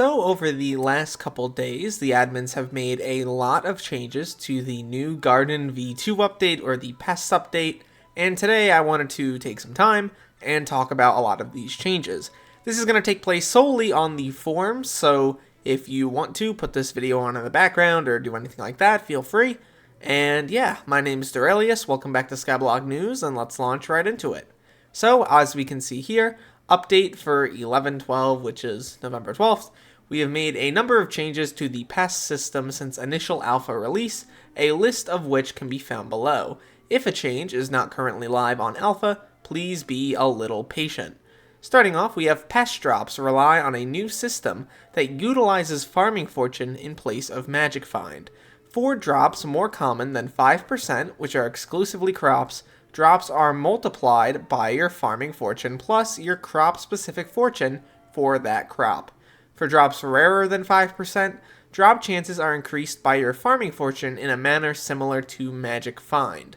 So over the last couple days, the admins have made a lot of changes to the new Garden V2 update or the Pests update, and today I wanted to take some time and talk about a lot of these changes. This is going to take place solely on the forums, so if you want to put this video on in the background or do anything like that, feel free. And yeah, my name is Derailious, welcome back to Skyblock News, and let's launch right into it. So, as we can see here, update for 11.12, which is November 12th, we have made a number of changes to the pest system since initial alpha release, a list of which can be found below. If a change is not currently live on alpha, please be a little patient. Starting off, we have pest drops rely on a new system that utilizes farming fortune in place of magic find. 4 drops more common than 5%, which are exclusively crops, drops are multiplied by your farming fortune plus your crop-specific fortune for that crop. For drops rarer than 5%, drop chances are increased by your farming fortune in a manner similar to magic find.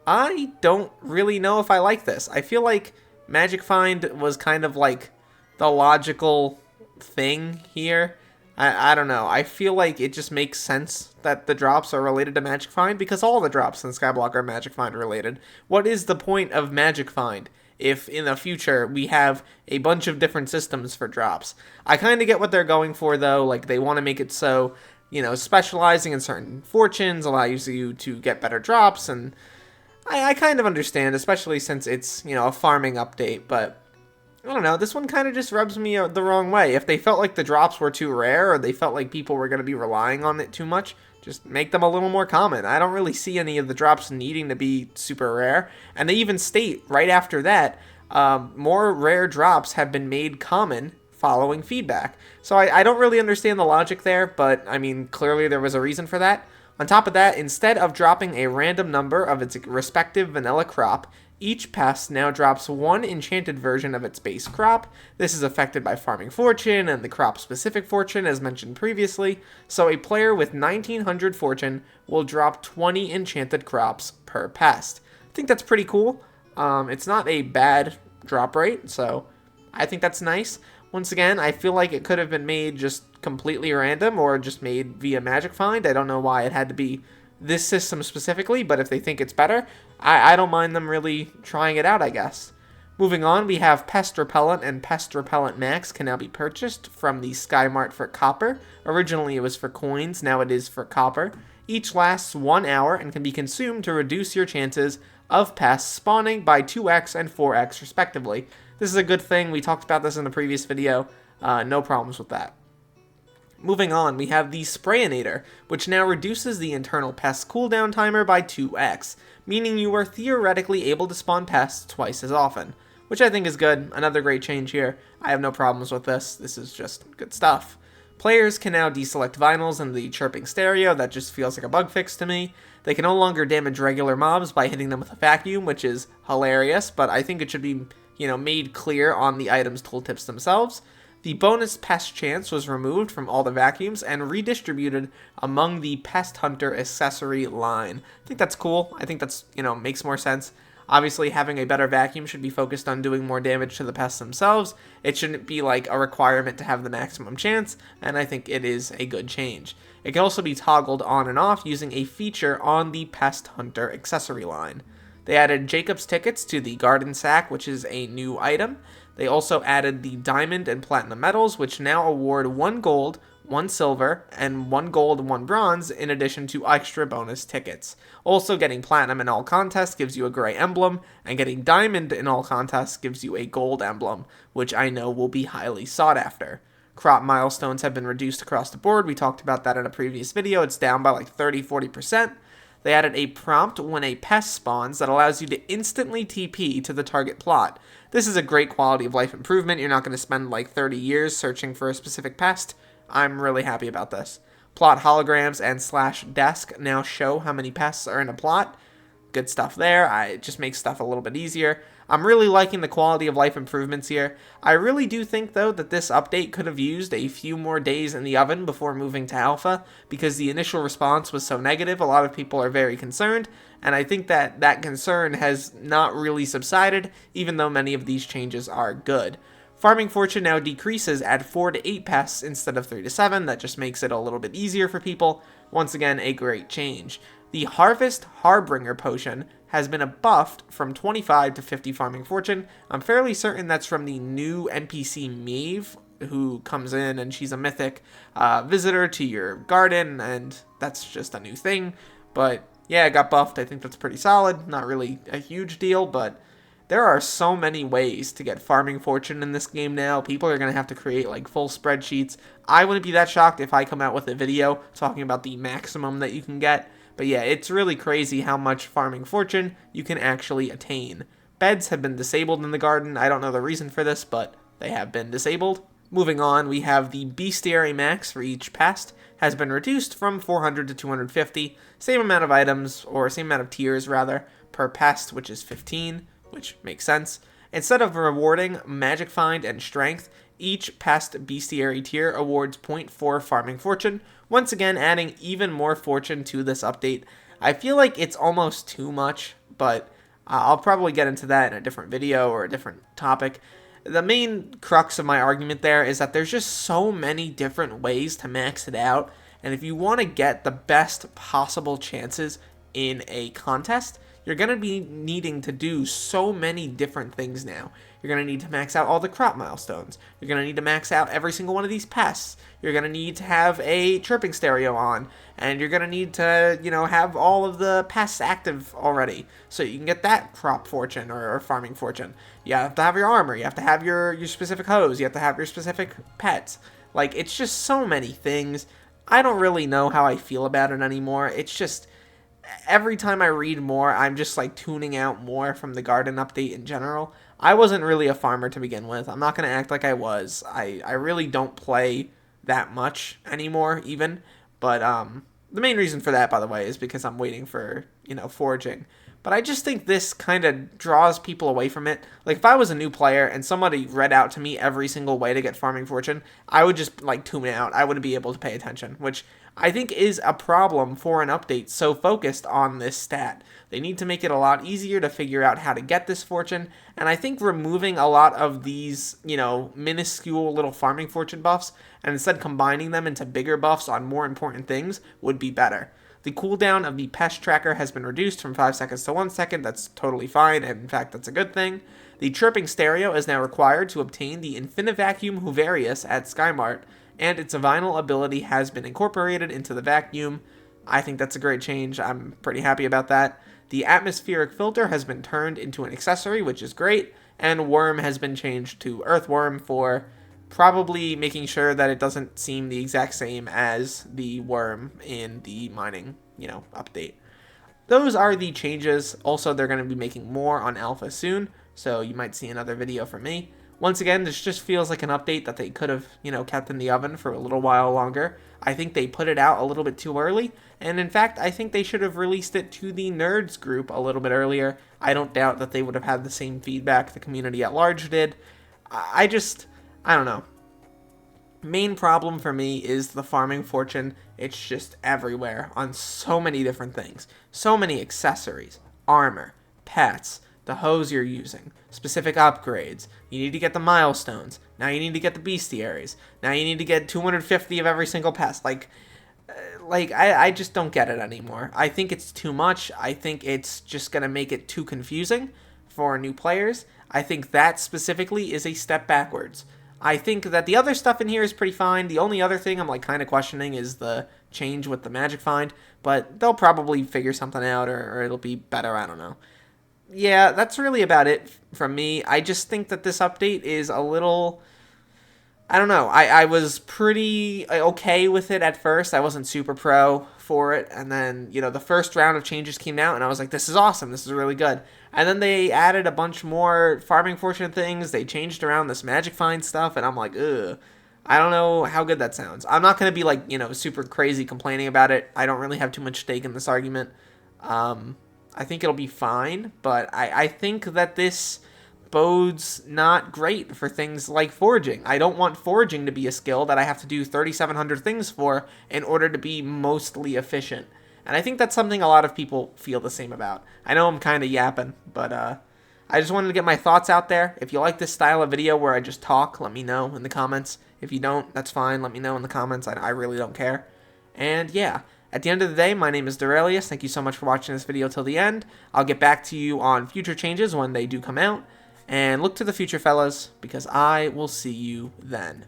I don't really know if I like this. I feel like magic find was kind of like the logical thing here. I don't know. I feel like it just makes sense that the drops are related to Magic Find because all the drops in Skyblock are Magic Find related. What is the point of Magic Find if in the future we have a bunch of different systems for drops? I kind of get what they're going for though. Like they want to make it so, specializing in certain fortunes allows you to get better drops, and I kind of understand, especially since it's, a farming update, but I don't know, this one kind of just rubs me the wrong way. If they felt like the drops were too rare, or they felt like people were going to be relying on it too much, just make them a little more common. I don't really see any of the drops needing to be super rare. And they even state right after that, more rare drops have been made common following feedback. So I don't really understand the logic there, but I mean, clearly there was a reason for that. On top of that, instead of dropping a random number of its respective vanilla crop, each pest now drops one enchanted version of its base crop. This is affected by farming fortune and the crop-specific fortune as mentioned previously, so a player with 1900 fortune will drop 20 enchanted crops per pest. I think that's pretty cool. It's not a bad drop rate, so I think that's nice. Once again, I feel like it could have been made just completely random or just made via Magic Find. I don't know why it had to be this system specifically, but if they think it's better, I don't mind them really trying it out, I guess. Moving on, we have Pest Repellent and Pest Repellent Max can now be purchased from the Sky Mart for copper. Originally it was for coins, now it is for copper. Each lasts 1 hour and can be consumed to reduce your chances of pests spawning by 2x and 4x respectively. This is a good thing, we talked about this in the previous video, no problems with that. Moving on, we have the Sprayinator, which now reduces the internal pest cooldown timer by 2x, meaning you are theoretically able to spawn pests twice as often, which I think is good. Another great change here. I have no problems with this. This is just good stuff. Players can now deselect vinyls in the chirping stereo. That just feels like a bug fix to me. They can no longer damage regular mobs by hitting them with a vacuum, which is hilarious, but I think it should be, made clear on the items tooltips themselves. The bonus pest chance was removed from all the vacuums and redistributed among the Pest Hunter accessory line. I think that's cool. I think that's, makes more sense. Obviously, having a better vacuum should be focused on doing more damage to the pests themselves. It shouldn't be like a requirement to have the maximum chance, and I think it is a good change. It can also be toggled on and off using a feature on the Pest Hunter accessory line. They added Jacob's tickets to the Garden Sack, which is a new item. They also added the Diamond and Platinum medals, which now award 1 gold, 1 silver, and 1 gold and 1 bronze, in addition to extra bonus tickets. Also, getting Platinum in all contests gives you a gray emblem, and getting Diamond in all contests gives you a gold emblem, which I know will be highly sought after. Crop milestones have been reduced across the board. We talked about that in a previous video. It's down by like 30-40%. They added a prompt when a pest spawns that allows you to instantly TP to the target plot. This is a great quality of life improvement. You're not going to spend like 30 years searching for a specific pest. I'm really happy about this. Plot holograms and /desk now show how many pests are in a plot. Good stuff there. It just makes stuff a little bit easier. I'm really liking the quality of life improvements here. I really do think, though, that this update could have used a few more days in the oven before moving to alpha, because the initial response was so negative. A lot of people are very concerned, and I think that concern has not really subsided, even though many of these changes are good. Farming Fortune now decreases at 4 to 8 pests instead of 3 to 7. That just makes it a little bit easier for people. Once again, a great change. The Harvest Harbinger potion has been buffed from 25 to 50 Farming Fortune. I'm fairly certain that's from the new NPC Maeve, who comes in and she's a mythic visitor to your garden, and that's just a new thing. But yeah, it got buffed. I think that's pretty solid. Not really a huge deal, but there are so many ways to get Farming Fortune in this game now. People are going to have to create like full spreadsheets. I wouldn't be that shocked if I come out with a video talking about the maximum that you can get. But yeah, it's really crazy how much Farming Fortune you can actually attain. Beds have been disabled in the garden. I don't know the reason for this, but they have been disabled. Moving on, we have the Bestiary max for each pest has been reduced from 400 to 250. Same amount of items, or same amount of tiers rather, per pest, which is 15. Which makes sense. Instead of rewarding Magic Find and Strength, each pest bestiary tier awards 0.4 Farming Fortune, once again adding even more fortune to this update. I feel like it's almost too much, but I'll probably get into that in a different video or a different topic. The main crux of my argument there is that there's just so many different ways to max it out, and if you want to get the best possible chances in a contest, you're going to be needing to do so many different things now. You're going to need to max out all the crop milestones. You're going to need to max out every single one of these pests. You're going to need to have a chirping stereo on. And you're going to need to, have all of the pests active already. So you can get that crop fortune or farming fortune. You have to have your armor. You have to have your specific hose. You have to have your specific pets. Like, it's just so many things. I don't really know how I feel about it anymore. It's just, every time I read more, I'm just like tuning out more from the garden update in general. I wasn't really a farmer to begin with. I'm not going to act like I was. I really don't play that much anymore even. But the main reason for that, by the way, is because I'm waiting for, foraging. But I just think this kind of draws people away from it. Like, if I was a new player and somebody read out to me every single way to get farming fortune, I would just, tune out. I wouldn't be able to pay attention, which I think is a problem for an update so focused on this stat. They need to make it a lot easier to figure out how to get this fortune, and I think removing a lot of these, minuscule little farming fortune buffs, and instead combining them into bigger buffs on more important things would be better. The cooldown of the pest tracker has been reduced from 5 seconds to 1 second. That's totally fine, and in fact, that's a good thing. The chirping stereo is now required to obtain the Infinivacuum Huvarius at Skymart, and its vinyl ability has been incorporated into the vacuum. I think that's a great change. I'm pretty happy about that. The atmospheric filter has been turned into an accessory, which is great, and worm has been changed to earthworm for probably making sure that it doesn't seem the exact same as the worm in the mining, update. Those are the changes. Also, they're going to be making more on alpha soon, so you might see another video from me. Once again, this just feels like an update that they could have, kept in the oven for a little while longer. I think they put it out a little bit too early, and in fact, I think they should have released it to the nerds group a little bit earlier. I don't doubt that they would have had the same feedback the community at large did. I don't know. Main problem for me is the farming fortune. It's just everywhere on so many different things. So many accessories, armor, pets, the hose you're using, specific upgrades. You need to get the milestones. Now you need to get the bestiaries. Now you need to get 250 of every single pest. I just don't get it anymore. I think it's too much. I think it's just going to make it too confusing for new players. I think that specifically is a step backwards. I think that the other stuff in here is pretty fine. The only other thing I'm kind of questioning is the change with the Magic Find, but they'll probably figure something out or it'll be better. I don't know. Yeah, that's really about it from me. I just think that this update is a little, I don't know. I was pretty okay with it at first. I wasn't super pro for it. And then, the first round of changes came out and I was like, this is awesome. This is really good. And then they added a bunch more farming fortune things. They changed around this Magic Find stuff. And I'm like, ugh. I don't know how good that sounds. I'm not going to be super crazy complaining about it. I don't really have too much stake in this argument. I think it'll be fine. But I think that this bodes not great for things like foraging. I don't want foraging to be a skill that I have to do 3,700 things for in order to be mostly efficient. And I think that's something a lot of people feel the same about. I know I'm kind of yapping, but I just wanted to get my thoughts out there. If you like this style of video where I just talk, let me know in the comments. If you don't, that's fine. Let me know in the comments. I really don't care. And yeah, at the end of the day, my name is Derailious. Thank you so much for watching this video till the end. I'll get back to you on future changes when they do come out. And look to the future, fellas, because I will see you then.